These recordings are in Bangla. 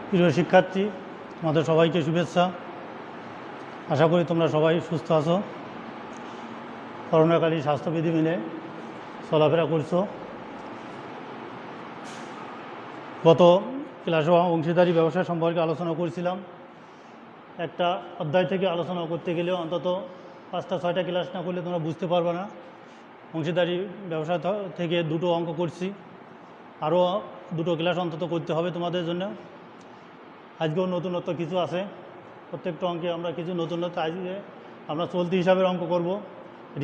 প্রিয় শিক্ষার্থী, তোমাদের সবাইকে শুভেচ্ছা। আশা করি তোমরা সবাই সুস্থ আছো, করোনাকালীন স্বাস্থ্যবিধি মেনে চলাফেরা করছো। গত ক্লাসে অংশীদারি ব্যবসা সম্পর্কে আলোচনা করছিলাম। একটা অধ্যায় থেকে আলোচনা করতে গেলে অন্তত 5-6টা ক্লাস না করলে তোমরা বুঝতে পারবে না। অংশীদারি ব্যবসা থেকে 2টো অঙ্ক করছি, আরও 2টো ক্লাস অন্তত করতে হবে তোমাদের জন্য। আজকেও নতুনত্ব কিছু আছে, প্রত্যেকটা অঙ্কে আমরা কিছু নতুনত্ব। আজকে আমরা চলতি হিসাবের অঙ্ক করব,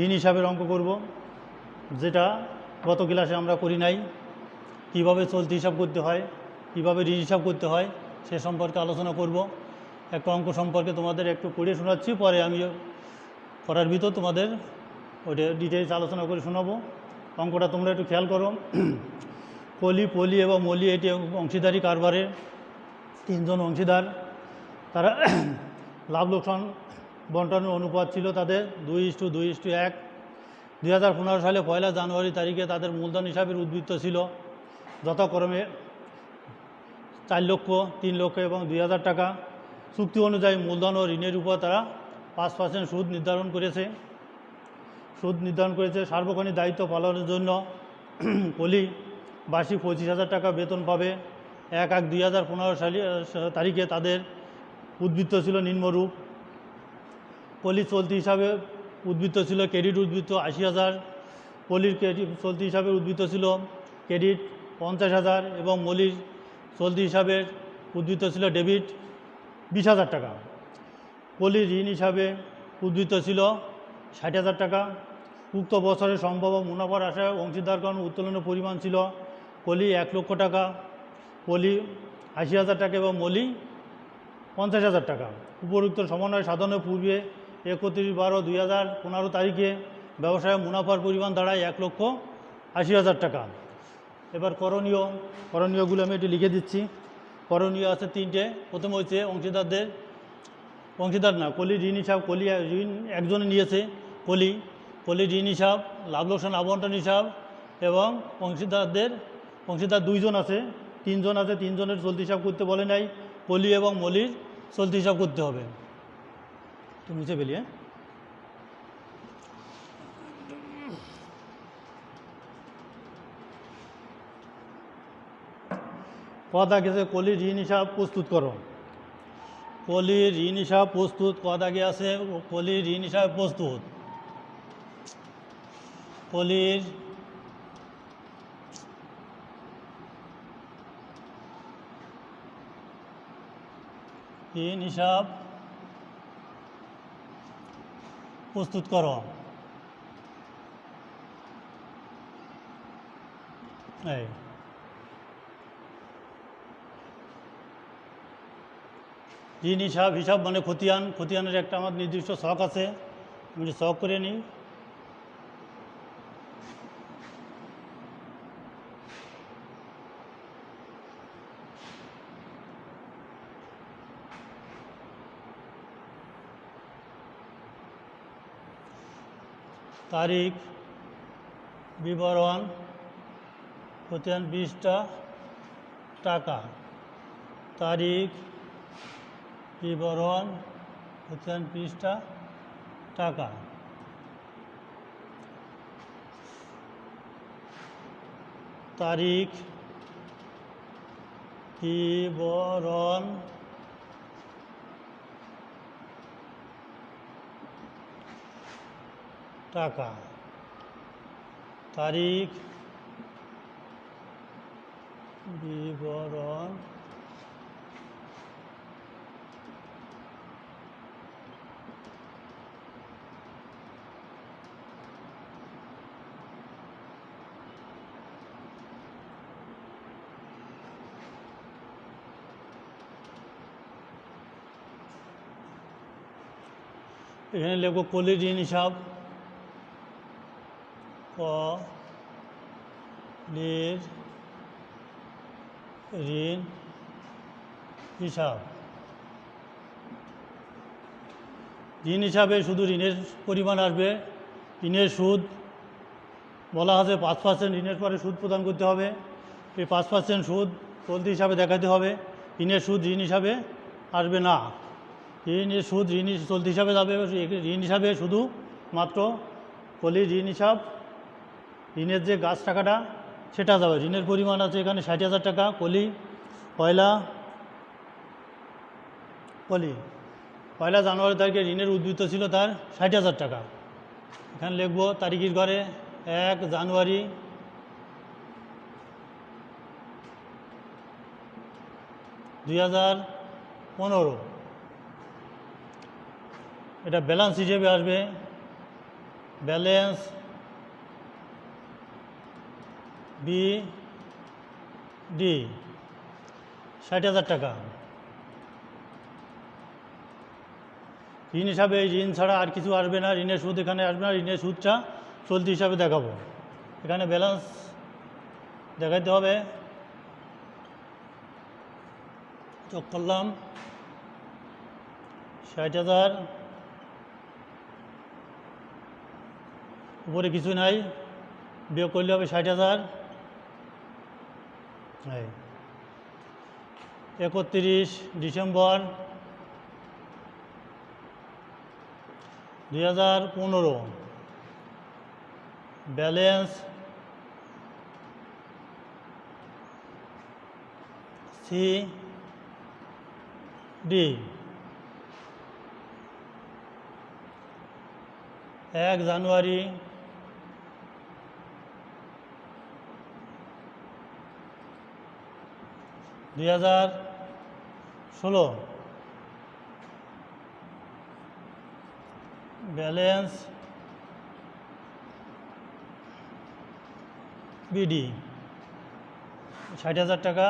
ঋণ হিসাবের অঙ্ক করব, যেটা গত ক্লাসে আমরা করি নাই। কীভাবে চলতি হিসাব করতে হয়, কীভাবে ঋণ হিসাব করতে হয় সে সম্পর্কে আলোচনা করব। একটা অঙ্ক সম্পর্কে তোমাদের একটু পড়ে শোনাচ্ছি, পরে আমি পড়ার ভিতর তোমাদের ওইটা ডিটেলস আলোচনা করে শোনাবো। অঙ্কটা তোমরা একটু খেয়াল করো। পলি এবং মলি এটি অংশীদারি কারবারের 3জন অংশীদার। তারা লাভ লোকসান বন্টনের অনুপাত ছিল তাদের 2:2:1। 2015 সালে 1 জানুয়ারি তারিখে তাদের মূলধন হিসাবের উদ্বৃত্ত ছিল যথাক্রমে 4 লক্ষ, 3 লক্ষ এবং 2,000 টাকা। চুক্তি অনুযায়ী মূলধন ও ঋণের উপর তারা 5% সুদ নির্ধারণ করেছে। সার্বক্ষণিক দায়িত্ব পালনের জন্য পলি বার্ষিক 25,000 টাকা বেতন পাবে। 1/1/2015 তারিখে তাদের উদ্বৃত্ত ছিল নিম্নরূপ। পলির চলতি হিসাবে উদ্বৃত্ত ছিল ক্রেডিট উদ্বৃত্ত 80,000, পলির চলতি হিসাবে উদ্বৃত্ত ছিল ক্রেডিট 50,000 এবং মলির চলতি হিসাবে উদ্বৃত্ত ছিল ডেবিট 20,000 টাকা। পলির ঋণ হিসাবে উদ্বৃত্ত ছিল 60,000 টাকা। উক্ত বছরের সম্ভাব্য মুনাফার আশায় অংশীদারগণ উত্তোলনের পরিমাণ ছিল পলি 1 লক্ষ টাকা, পলি 80,000 টাকা এবং মলি 50,000 টাকা। উপরোক্ত সমন্বয় সাধনের পূর্বে 31/12/2015 তারিখে ব্যবসায় মুনাফার পরিমাণ দাঁড়ায় 1,80,000 টাকা। এবার করণীয়গুলো আমি একটু লিখে দিচ্ছি। করণীয় আছে 3টে। প্রথম হচ্ছে পলি ঋণ হিসাব। পলি ঋণ একজনে নিয়েছে, পলি ঋণ হিসাব, লাভ লোকসান আবন্টন হিসাব এবং অংশীদার 2জন আছে, 3জন আছে, 3জনের চলতি হিসাব করতে বলে নাই। পলি এবং মলির চলতি হিসাব করতে হবে। তুমি নিচে পেলিয়ে কথা গেছে পলির ঋণ হিসাব প্রস্তুত করো। পলির ঋণ হিসাব প্রস্তুত কথা আগে আছে। পলির ঋণ হিসাব প্রস্তুত। পলির ঋণ হিসাব প্রস্তুত করো। এই ঋণ হিসাব মানে খতিয়ানের একটা আমার নির্দিষ্ট ছক আছে, আমি ছক করে নিই। তারিখ, বিবরণ, খতিয়ান 20টা টাকা। তারিখ, বিবরণ, খতিয়ান 20টা টাকা। তারিখ, বিবরণ, টাকা। তারিখ, বিবরণ, এখানে লিখব পলির ঋণ হিসাব। পলির ঋণ হিসাব। ঋণ হিসাবে শুধু ঋণের পরিমাণ আসবে। ঋণের সুদ বলা আছে 5%। ঋণের পরে সুদ প্রদান করতে হবে। এই 5% সুদ চলতি হিসাবে দেখাতে হবে। ঋণের সুদ ঋণ হিসাবে আসবে না। ঋণের সুদ ঋণ চলতি হিসাবে যাবে, ঋণ হিসাবে শুধু মাত্র পলির ঋণ হিসাব, ঋণের যে গাছ টাকাটা সেটা যাবে। ঋণের পরিমাণ আছে এখানে 60,000 টাকা। পয়লা জানুয়ারি তারিখে ঋণের উদ্বৃত্ত ছিল তার 60,000 টাকা। এখানে লিখব তারিখের ঘরে 1 জানুয়ারি 2015। এটা ব্যালেন্স হিসেবে আসবে, ব্যালেন্স BD 60,000 টাকা। ঋণ হিসাবে ঋণ ছাড়া আর কিছু আসবে না, ঋণের সুদ এখানে আসবে না। ঋণের সুদটা চলতি হিসাবে দেখাবো। এখানে ব্যালেন্স দেখাইতে হবে, যোগ করলাম 60,000, উপরে কিছু নাই, বিয়োগ করলে হবে 60,000। 31 ডিসেম্বর 2015, ব্যালেন্স CD 1 জানুয়ারি 2016, ব্যালেন্স BD 60,000 টাকা।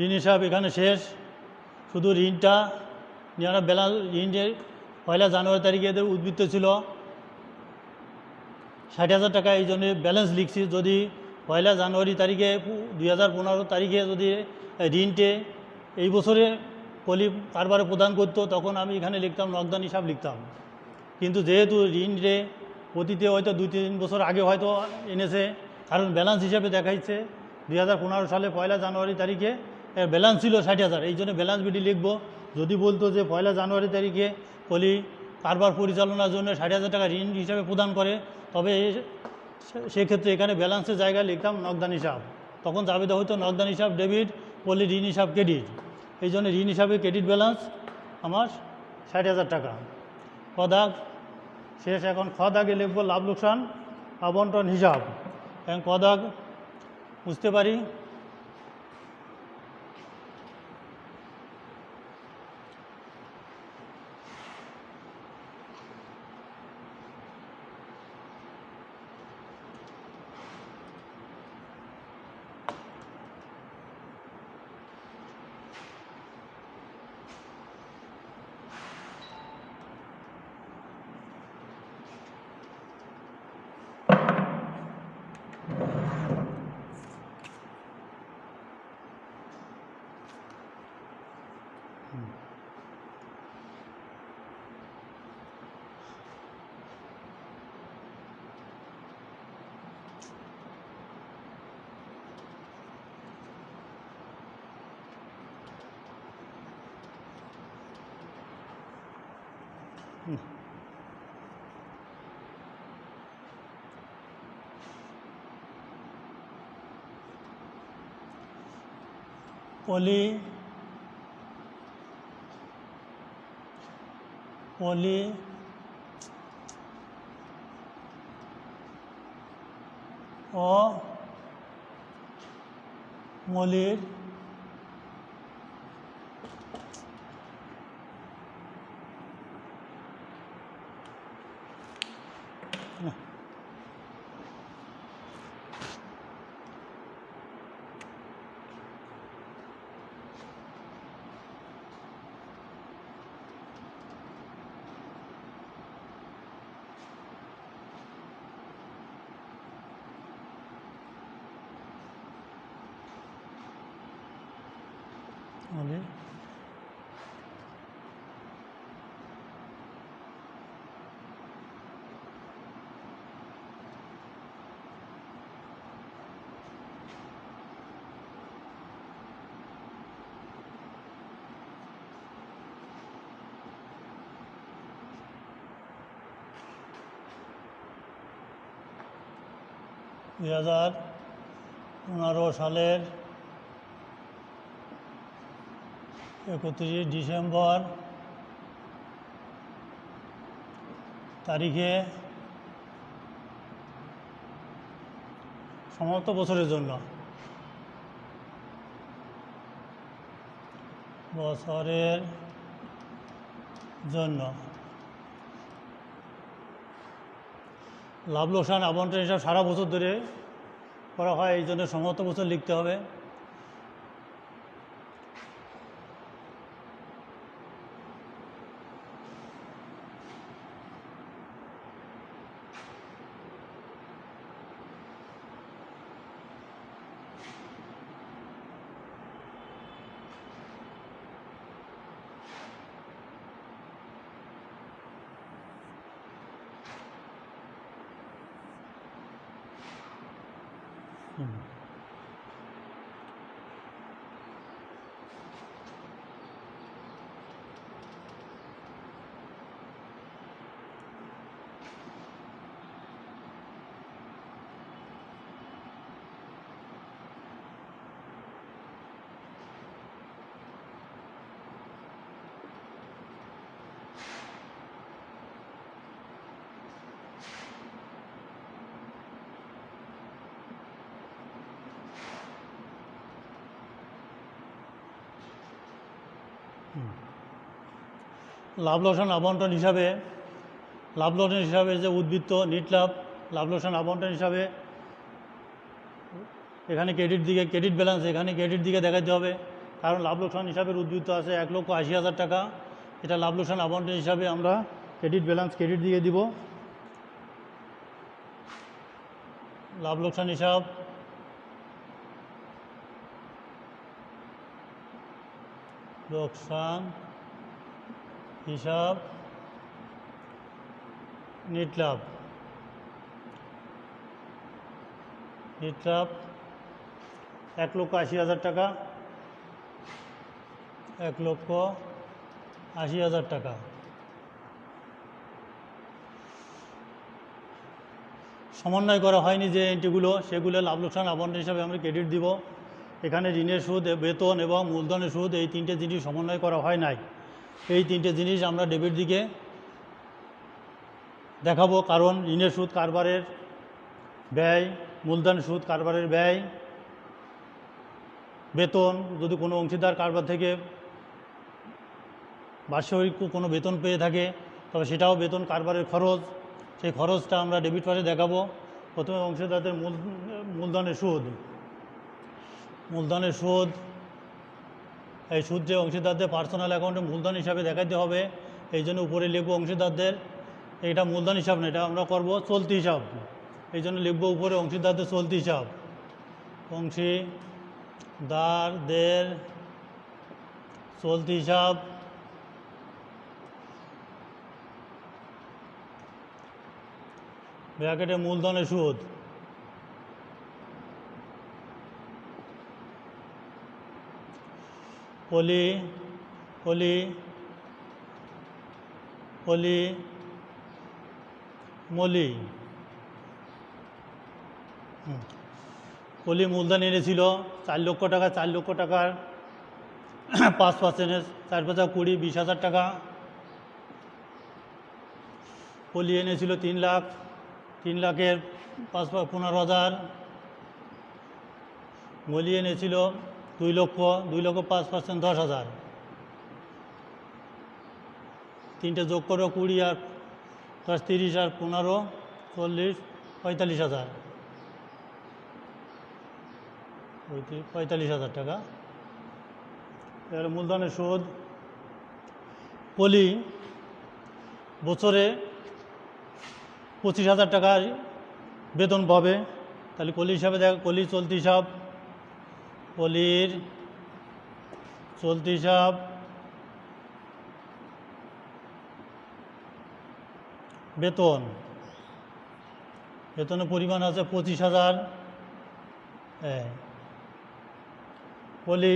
ঋণ হিসাব এখানে শেষ। শুধু ঋণটা যারা ব্যালেন্স, ঋণের পয়লা জানুয়ারি তারিখে এদের উদ্বৃত্ত ছিল 60,000 টাকা, এই জন্য ব্যালেন্স লিখছি। যদি পয়লা জানুয়ারি তারিখে 2015 তারিখে যদি ঋণটে এই বছরে পলি কারবারে প্রদান করতো, তখন আমি এখানে লিখতাম নগদান হিসাব লিখতাম। কিন্তু যেহেতু ঋণে অতীতে হয়তো 2-3 বছর আগে হয়তো এনেছে, কারণ ব্যালেন্স হিসাবে দেখাইছে 2015 সালে পয়লা জানুয়ারি তারিখে ব্যালেন্স ছিল 60,000, এই জন্য ব্যালেন্স বিডি লিখব। যদি বলতো যে পয়লা জানুয়ারি তারিখে পলি কারবার পরিচালনার জন্য 60,000 টাকা ঋণ হিসাবে প্রদান করে, তবে সেক্ষেত্রে এখানে ব্যালেন্সের জায়গায় লিখতাম নগদান হিসাব। তখন জাবেদা হতো নগদান হিসাব ডেবিট, পলি ঋণ হিসাব ক্রেডিট। এই জন্য ঋণ হিসাবে ক্রেডিট ব্যালেন্স আমার 60,000 টাকা। ক দাগ শেষ। এখন খ দাগে লিখব লাভ লোকসান আবন্টন হিসাব। এখন ক দাগ বুঝতে পারি। পলি ও মলির 2015 সালের 31 ডিসেম্বর তারিখে সমস্ত বছরের জন্য লাভ লোকসান আবন্টন হিসাব সারা বছর ধরে করা হয়, এই জন্য সমস্ত বছর লিখতে হবে। লাভ লোকসান আবন্টন হিসাবে যে উদ্বৃত্ত নিট লাভ লোকসান আবন্টন হিসাবে এখানে ক্রেডিট ব্যালেন্স এখানে ক্রেডিট দিকে দেখাতে হবে, কারণ লাভ লোকসান হিসাবের উদ্বৃত্ত আছে 1,80,000 টাকা। এটা লাভ লোকসান আবন্টন হিসাবে আমরা ক্রেডিট দিকে দিব। লাভ লোকসান হিসাব নিট লাভ 1,80,000 টাকা, 1,80,000 টাকা। সমন্বয় করা হয়নি যে এন্ট্রিগুলো, সেগুলো লাভ লোকসান আবন্টন হিসাবে আমরা ক্রেডিট দিব। এখানে ঋণের সুদ, বেতন এবং মূলধনের সুদ, এই তিনটে জিনিস সমন্বয় করা হয় নাই। এই তিনটে জিনিস আমরা ডেবিট দিকে দেখাবো, কারণ ঋণের সুদ কারবারের ব্যয়, মূলধন সুদ কারবারের ব্যয়, বেতন যদি কোনো অংশীদার কারবার থেকে বার্ষিক কোনো বেতন পেয়ে থাকে তবে সেটাও বেতন কারবারের খরচ, সেই খরচটা আমরা ডেবিট পাশে দেখাবো। প্রথমে অংশীদারদের মূলধনের সুদ, এই সুদ যে অংশীদারদের পার্সোনাল অ্যাকাউন্টে মূলধন হিসাবে দেখাতে হবে, এই জন্য উপরে লিখবো অংশীদারদের, এটা মূলধন হিসাব না, এটা আমরা করব চলতি হিসাব, এই জন্য লিখবো উপরে অংশীদারদের চলতি হিসাব। অংশীদারদের চলতি হিসাব ব্র্যাকেটে মূলধনের সুদ, পলি মূলধন এনেছিল 4 লক্ষ টাকা, 4 লক্ষ টাকার 5%, 4 × 5 = 20, 20,000 টাকা। পলি এনেছিল 3 লাখ, 3 লাখের 15,000। মলি এনেছিল 2 লক্ষ, 2 লক্ষ 5% 10,000। তিনটে যোগ করো 20 আর 10 30 আর 15 40 45,000, 45,000 টাকা। এবার মূলধনের সুদ। পলি বছরে 25,000 টাকার বেতন পাবে, তাহলে পলি হিসাবে পলি চলতি হিসাব, পলির চলতি হিসাব বেতনের পরিমাণ আছে 25,000। পলি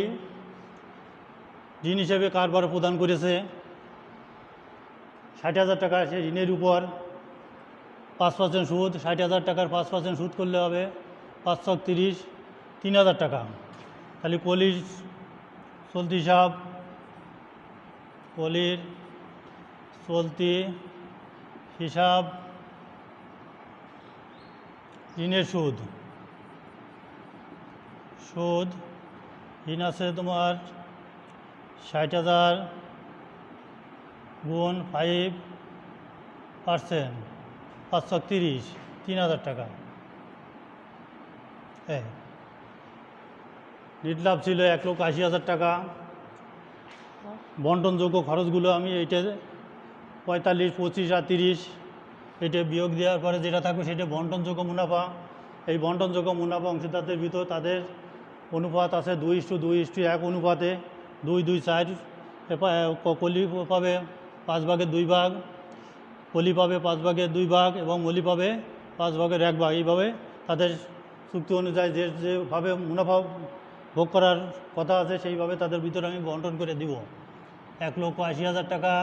ঋণ হিসেবে কারবার প্রদান করেছে 60,000 টাকা, সে ঋণের উপর 5% সুদ, 60,000 টাকার 5% সুদ করলে হবে 530, 3000 টাকা। তাহলে কলির চলতি হিসাব, কলির চলতি হিসাব, ঋণের সুদ, ঋণ আছে তোমার 60,000 গুণ 5%, 530, 3000 টাকা। নেট লাভ ছিল 1,80,000 টাকা। বন্টনযোগ্য খরচগুলো আমি এইটা 45, 25 আর 30 এটা বিয়োগ দেওয়ার পরে যেটা থাকবে সেটা বন্টনযোগ্য মুনাফা। এই বন্টনযোগ্য মুনাফা অংশীদারদের ভিতর তাদের অনুপাত আছে 2:2:1 অনুপাতে। 2, 2, 4 কলি পাবে 5 ভাগের 2 ভাগ, কলি পাবে 5 ভাগের 2 ভাগ এবং মলি পাবে 5 ভাগের 1 ভাগ। এইভাবে তাদের চুক্তি অনুযায়ী যেভাবে মুনাফা ভোগ করার কথা আছে সেইভাবে তাদের ভিতরে আমি বন্টন করে দিব। 1,80,000 টাকা,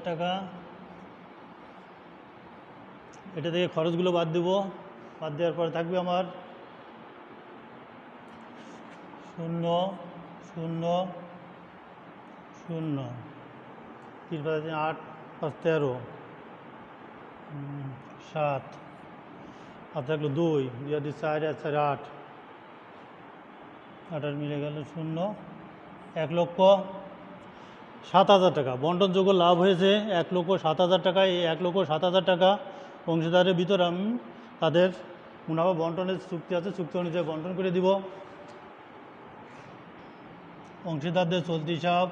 টাকা। এটা থেকে খরচগুলো বাদ দেব। বাদ দেওয়ার পরে থাকবে আমার 0, 0, 0, 3, 5, 8, 5, 13, 7, আর থাকলো 2, 2, 4, 4, 8, 8 মিলে গেল 0, 1,07,000 টাকা। বন্টনযোগ্য লাভ হয়েছে 1,07,000 টাকা। এই 1,07,000 টাকা অংশীদারের ভিতর আমি তাদের মুনাফা বন্টনের চুক্তি আছে, চুক্তি অনুযায়ী বন্টন করে দিব। অংশীদারদের চলতি হিসাব,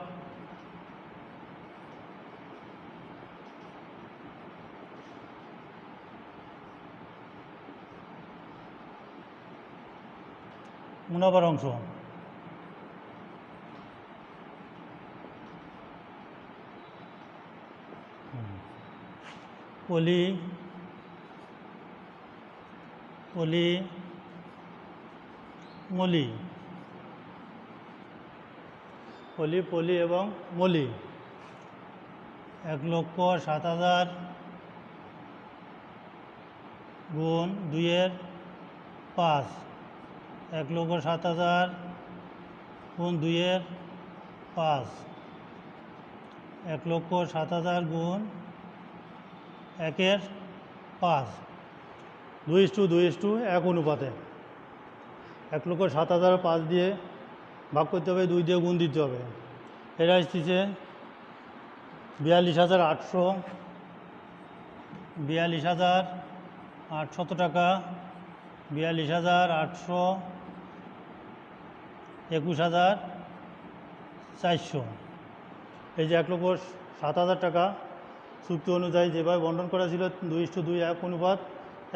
মুনাফার অংশ, পলি, মলি, 'পলি' এবং 'মলি'। 1,07,000 গুণ 2-এর 5, 1,07,000 গুণ 2-এর 5, 1,07,000 গুণ 1-এর 5, 2:1 অনুপাতে। 1,07,000 5 দিয়ে ভাগ করতে হবে, 2 দিয়ে গুণ দিতে হবে। এটা আসতেছে 42,800, 42,800 টাকা, 42,800, 21,400। এই যে 1,07,000 টাকা চুক্তি অনুযায়ী যেভাবে বন্টন করা ছিল 2:1 অনুপাত,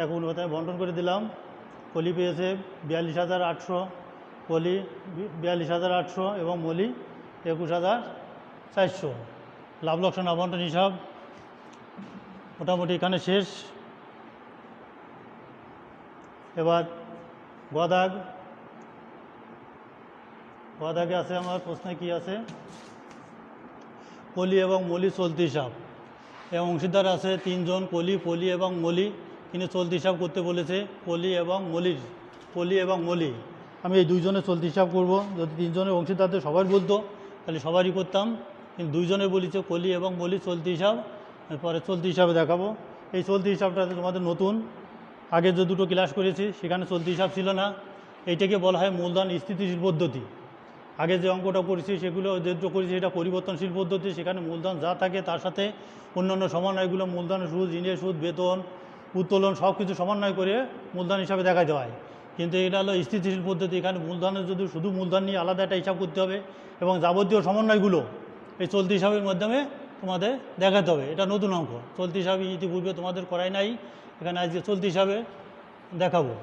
1 অনুপাতে বন্টন করে দিলাম। কলি পেয়েছে 42,800, কলি 42,800 এবং মলি 21,400। লাভ লোকসান আবন্টন হিসাব মোটামুটি এখানে শেষ। এবার গদাগে আছে আমার প্রশ্নে কি আছে, কলি এবং মলি চলতি হিসাব। এবং অংশীদার আছে 3 জন, পলি এবং মলি। কিন্তু চলতি হিসাব করতে বলেছে পলি এবং মলি। আমি এই 2 জনের চলতি হিসাব করব। যদি 3 জনের অংশীদারদের সবার বলতো তাহলে সবারই করতাম, কিন্তু 2 জনের বলেছে পলি এবং মলি চলতি হিসাব। পরে চলতি হিসাবে দেখাবো। এই চলতি হিসাবটা তোমাদের নতুন, আগে যে 2টো ক্লাস করেছি সেখানে চলতি হিসাব ছিল না। এইটাকে বলা হয় মূলধন স্থিতিশীল পদ্ধতি। আগে যে অঙ্কটা করেছি সেগুলো যেটা করেছি এটা পরিবর্তনশীল পদ্ধতি। সেখানে মূলধন যা থাকে তার সাথে অন্যান্য সমন্বয়গুলো, মূলধনের সুদ, ঋণের সুদ, বেতন, উত্তোলন সব কিছু সমন্বয় করে মূলধন হিসাবে দেখা হয়। কিন্তু এটা হলো স্থিতিশীল পদ্ধতি। এখানে মূলধনের যদি শুধু মূলধন নিয়ে আলাদা একটা হিসাব করতে হবে এবং যাবতীয় সমন্বয়গুলো এই চলতি হিসাবের মাধ্যমে তোমাদের দেখাতে হবে। এটা নতুন অঙ্ক, চলতি হিসাবে ইতিপূর্বে তোমাদের করাই নাই, এখানে আজকে চলতি হিসাবে দেখাবো।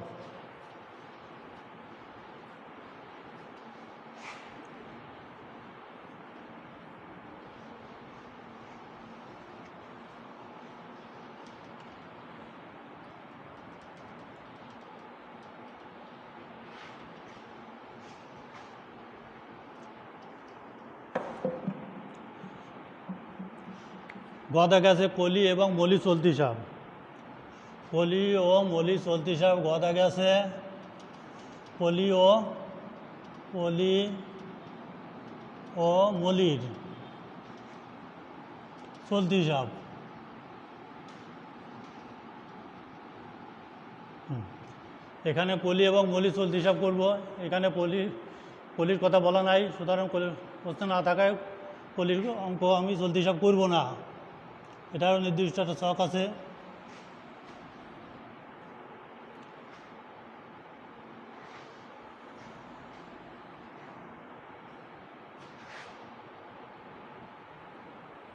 গদা গেছে কলি এবং মলি চলতি হিসাব। কলি ও মলি চলতি হিসাব গদা গেছে কলি ও মলির চলতি হিসাব। এখানে পলি এবং মলি চলতি হিসাব করব। এখানে পলির কথা বলা নাই, সুতরাং প্রশ্ন না থাকায় পলির অঙ্ক আমি চলতি হিসাব করব না। এটারও নির্দিষ্ট একটা ছক আছে।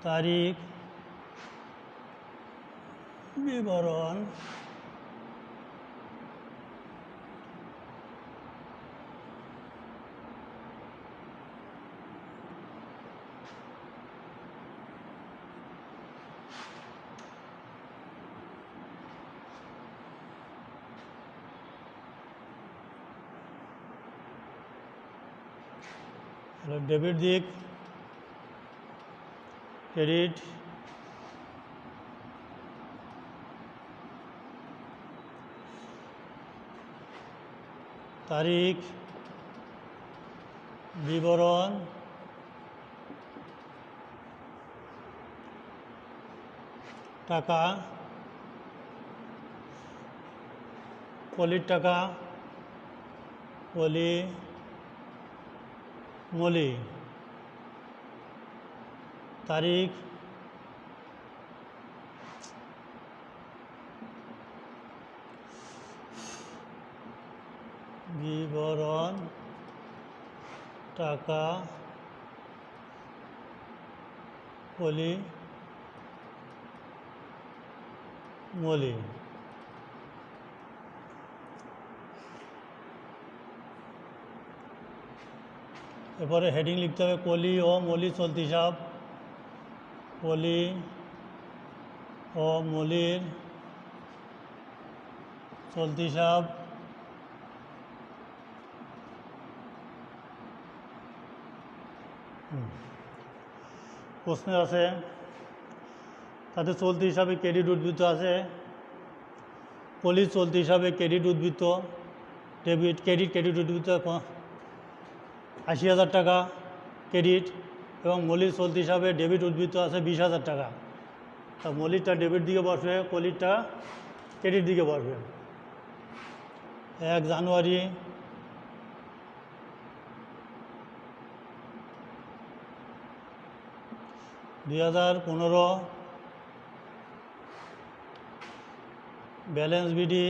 তারিখ, বিবরণ, ডেবিট দিক, ক্রেডিট, তারিখ, বিবরণ, টাকা, পলির টাকা, পলি, মলি, তারিখ, বিবরণ, টাকা, পলি, মলি। এরপরে হেডিং লিখতে হবে কলি ও মলি চলতি হিসাব। কলি ও মলির চলতি হিসাব। প্রশ্ন আছে, তাতে চলতি হিসাবে ক্রেডিট উদ্বৃত্ত আছে। পলির চলতি হিসাবে ক্রেডিট উদ্বৃত্ত, ক্রেডিট উদ্বৃত্ত 80,000 টাকা ক্রেডিট, এবং মলির চলতি হিসাবে ডেবিট উদ্বৃত্ত আছে 20,000 টাকা। তা মলিরটা ডেবিট দিকে বসবে, পলিরটা ক্রেডিট দিকে বসবে। 1 জানুয়ারি 2015 ব্যালেন্স বিডি,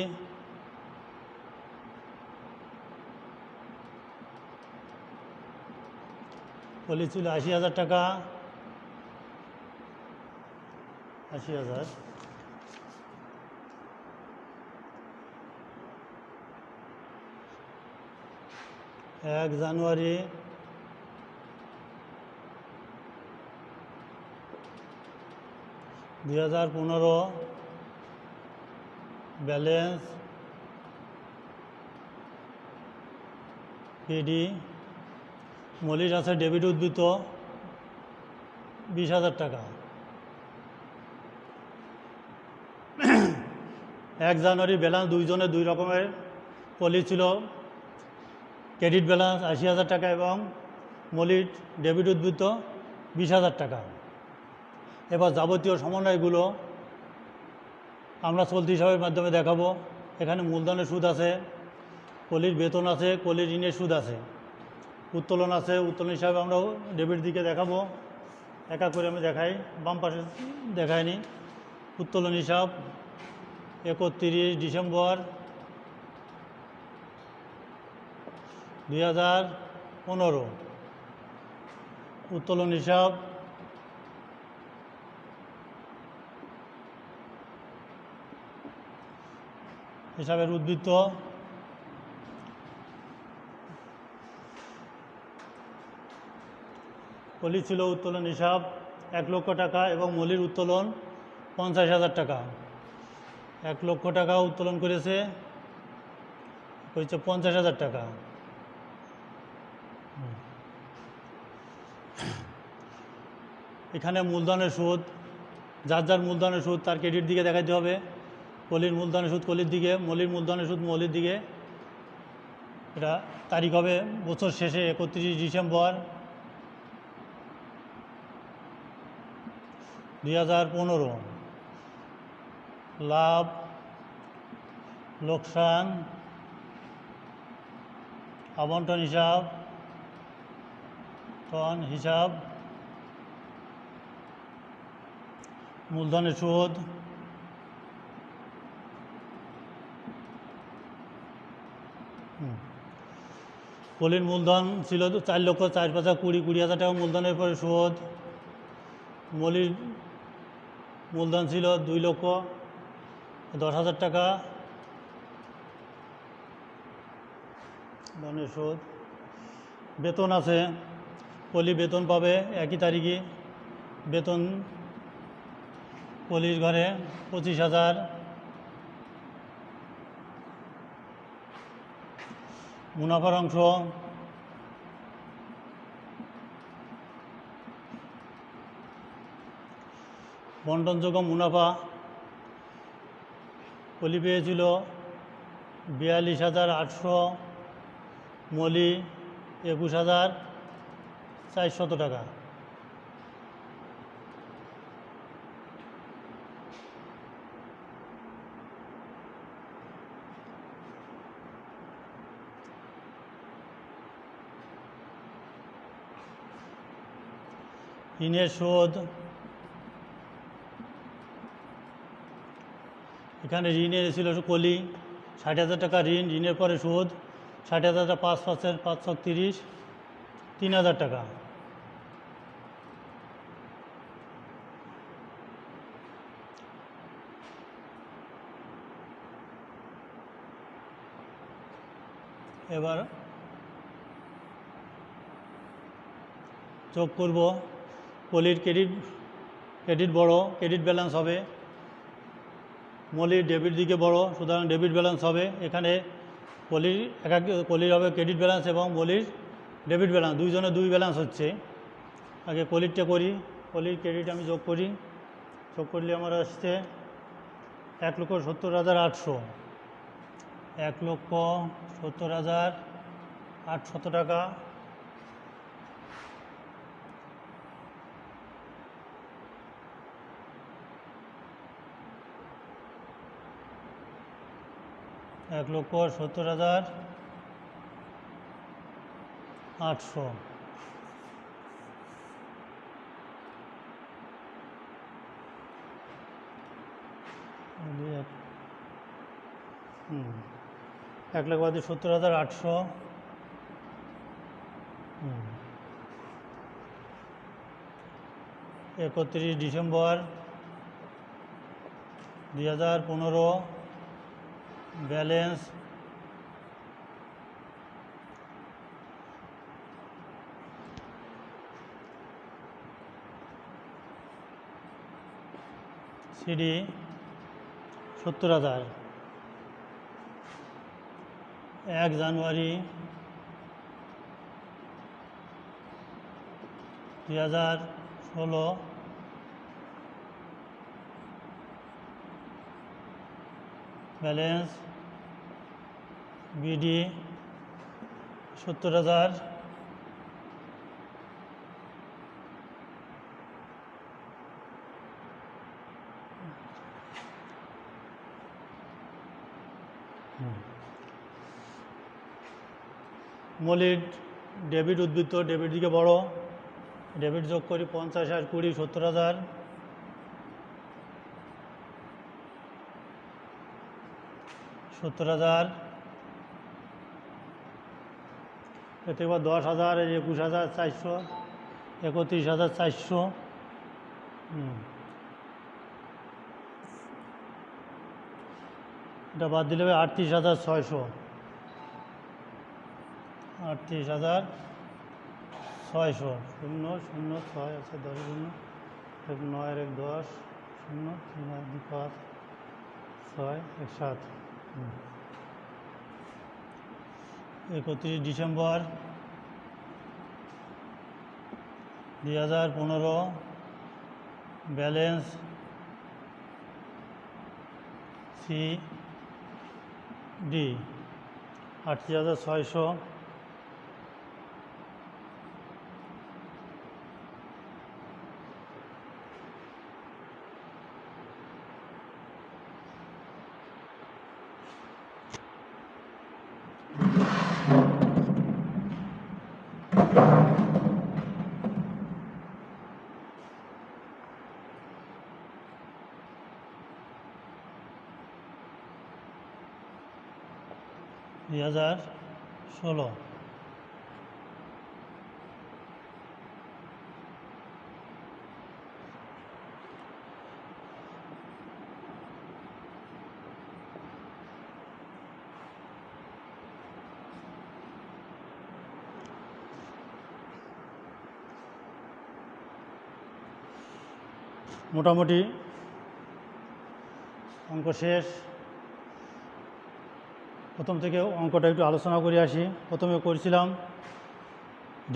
পলি ছিল 80,000 টাকা, 80,000। 1 জানুয়ারি 2015 ব্যালেন্স পিডি, মলির আছে ডেবিট উদ্বৃত্ত 20,000 টাকা। 1 জানুয়ারি ব্যালেন্স দুইজনের দুই রকমের। পলি ছিল ক্রেডিট ব্যালেন্স 80,000 টাকা এবং মলির ডেবিট উদ্বৃত্ত 20,000 টাকা। এবার যাবতীয় সমন্বয়গুলো আমরা চলতি হিসাবের মাধ্যমে দেখাবো। এখানে মূলধনের সুদ আছে, পলির বেতন আছে, পলির ঋণের সুদ আছে, উত্তোলন আছে। উত্তোলন হিসাবে আমরা ডেবিট দিকে দেখাবো, একা করে আমি দেখাই, বাম পাশে দেখাইনি। উত্তোলন হিসাব 31 ডিসেম্বর 2015। উত্তোলন হিসাব হিসাবের উদ্বৃত্ত পলি ছিল উত্তোলন হিসাব 1 লক্ষ টাকা এবং মলির উত্তোলন 50,000 টাকা। 1 লক্ষ টাকা উত্তোলন করেছে, হয়েছে 50,000 টাকা। এখানে মূলধনের সুদ যার যার মূলধনের সুদ তার ক্রেডিট দিকে দেখাতে হবে। কলির মূলধনের সুদ কলির দিকে, মলির মূলধনের সুদ মলির দিকে। এটা তারিখ হবে বছর শেষে 31 ডিসেম্বর 2015। লাভ লোকসান আবন্টন হিসাব মূলধনের সুদ কলির মূলধন ছিল 4,04,20,20,000 টাকা মূলধনের পরে সুদ। মলির মূলধন ছিল 2,10,000 টাকা ধনের সুদ। বেতন আছে, কলি বেতন পাবে একই তারিখে। বেতন কলির ঘরে 25,000। মুনাফার অংশ বন্টনযোগ্য মুনাফা কলি পেয়েছিল 42,800, মলি 21,400 টাকা। ঋণের সুদ, এখানে ঋণের ছিল কলি 60,000 টাকা ঋণ, ঋণের পরে সুদ 60,000 টাকা 5%, 530, 3,000 টাকা। এবার যোগ করব। কলির ক্রেডিট বড়, ক্রেডিট ব্যালেন্স হবে। মলির ডেবিট দিকে বড়, সুতরাং ডেবিট ব্যালেন্স হবে। এখানে কলির হবে ক্রেডিট ব্যালেন্স এবং মলির ডেবিট ব্যালেন্স, দুইজনের দুই ব্যালেন্স হচ্ছে। আগে কলিরটা করি। কলির ক্রেডিট আমি যোগ করি। যোগ করলে আমার আসছে 1,70,800, 1,70,800 টাকা। এক লক্ষ 70,800। এক লাখ বাদে 70,800। 31 ডিসেম্বর 2015। Balance CD 70,000। 1 জানুয়ারি 2016 ব্যালেন্স বিডি 70,000। মলির ডেবিট উদ্বৃত্ত, ডেবিট দিকে বড়, ডেবিট যোগ করি 50 আর 20 70,000। এতে এবার 10,000, 21,400, 31,400। এটা বাদ দিলে 38,600, 38,600। 0 0 6 আছে 10 শূন্য 1 9 1 10 0 3 2 5 6 1 7। 31 ডিসেম্বর 2015 ব্যালেন্স সি ডি 38,600 2016। মোটামুটি অঙ্ক শেষ। প্রথম থেকে অঙ্কটা একটু আলোচনা করে আসি। প্রথমে করেছিলাম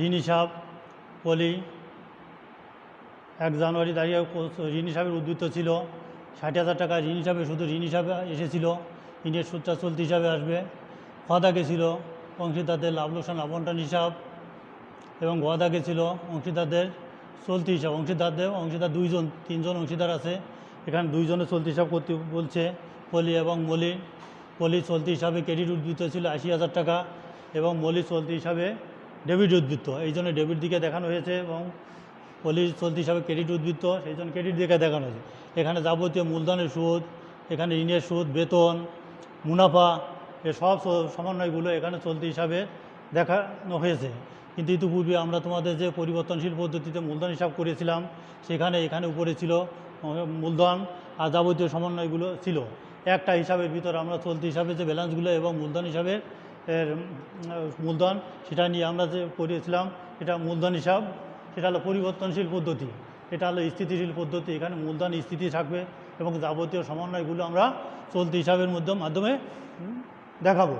ঋণ হিসাব পলি। 1 জানুয়ারি দাঁড়িয়ে ঋণ হিসাবের উদ্বৃত্ত ছিল 60,000 টাকা। ঋণ হিসাবে শুধু ঋণ হিসাবে এসেছিল, ঋণের সুদটা চলতি হিসাবে আসবে। খ দাগে ছিল অংশীদারদের লাভ লোকসান আবন্টন হিসাব এবং গ দাগে ছিল অংশীদারদের চলতি হিসাব। অংশীদার 3জন অংশীদার আছে, এখানে 2 জনের চলতি হিসাব করতে বলছে, পলি এবং মলি। পলি চলতি হিসাবে ক্রেডিট উদ্বৃত্ত ছিল 80,000 টাকা এবং মলি চলতি হিসাবে ডেবিট উদ্বৃত্ত, এই জন্য ডেবিট দিকে দেখানো হয়েছে, এবং পলি চলতি হিসাবে ক্রেডিট উদ্বৃত্ত, সেই জন্য ক্রেডিট দিকে দেখানো হয়েছে। এখানে যাবতীয় মূলধনের সুদ, এখানে ঋণের সুদ, বেতন, মুনাফা, এসব সমন্বয়গুলো এখানে চলতি হিসাবে দেখানো হয়েছে। কিন্তু ইতিপূর্বে আমরা তোমাদের যে পরিবর্তনশীল পদ্ধতিতে মূলধন হিসাব করেছিলাম, এখানে উপরে ছিল মূলধন আর যাবতীয় সমন্বয়গুলো ছিল। একটা হিসাবের ভিতর আমরা চলতি হিসাবে যে ব্যালেন্সগুলো এবং মূলধন হিসাবের মূলধন সেটা নিয়ে আমরা যে করেছিলাম, এটা মূলধন হিসাব, সেটা হলো পরিবর্তনশীল পদ্ধতি। এটা হলো স্থিতিশীল পদ্ধতি, এখানে মূলধন স্থিতি থাকবে এবং যাবতীয় সমন্বয়গুলো আমরা চলতি হিসাবের মাধ্যমে দেখাবো।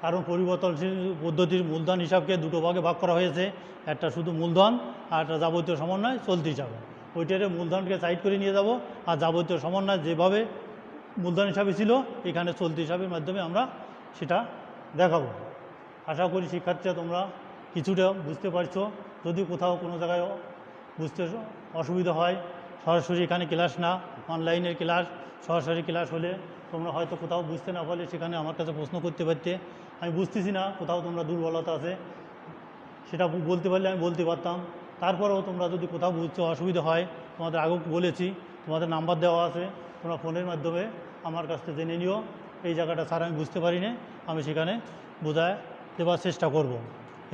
কারণ পরিবর্তনশীল পদ্ধতির মূলধন হিসাবকে 2 ভাগে ভাগ করা হয়েছে, একটা শুধু মূলধন আর একটা যাবতীয় সমন্বয় চলতি হিসাবে। ওইটারে মূলধনকে সাইড করে নিয়ে যাব, আর যাবতীয় সমন্বয় যেভাবে মূলধন হিসাবে ছিল এখানে চলতি হিসাবের মাধ্যমে আমরা সেটা দেখাবো। আশা করি শিক্ষার্থীরা তোমরা কিছুটা বুঝতে পারছো। যদি কোথাও কোনো জায়গায় বুঝতে অসুবিধা হয়, সরাসরি এখানে ক্লাস না, অনলাইনের ক্লাস, সরাসরি ক্লাস হলে তোমরা হয়তো কোথাও বুঝতে না পারলে সেখানে আমার কাছে প্রশ্ন করতে পারতে। আমি বুঝতেছি না, কোথাও তোমরা দুর্বলতা আছে সেটা বলতে পারলে আমি বলতে পারতাম। তারপরেও তোমরা যদি কোথাও বুঝতে অসুবিধা হয়, তোমাদের আগেও বলেছি, তোমাদের নাম্বার দেওয়া আছে, তোমরা ফোনের মাধ্যমে আমার কাছ থেকে জেনে নিও এই জায়গাটা স্যার আমি বুঝতে পারি না, আমি সেখানে বোঝায় দেওয়ার চেষ্টা করব।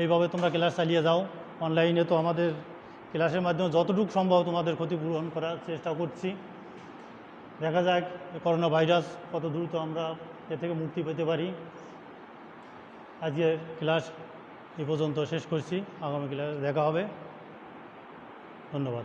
এইভাবে তোমরা ক্লাস চালিয়ে যাও। অনলাইনে তো আমাদের ক্লাসের মাধ্যমে যতটুকু সম্ভব তোমাদের ক্ষতিপূরণ করার চেষ্টা করছি। দেখা যাক করোনা ভাইরাস কত দ্রুত আমরা এ থেকে মুক্তি পেতে পারি। আজকের ক্লাস এই পর্যন্ত শেষ করছি, আগামী ক্লাসে দেখা হবে। ধন্যবাদ।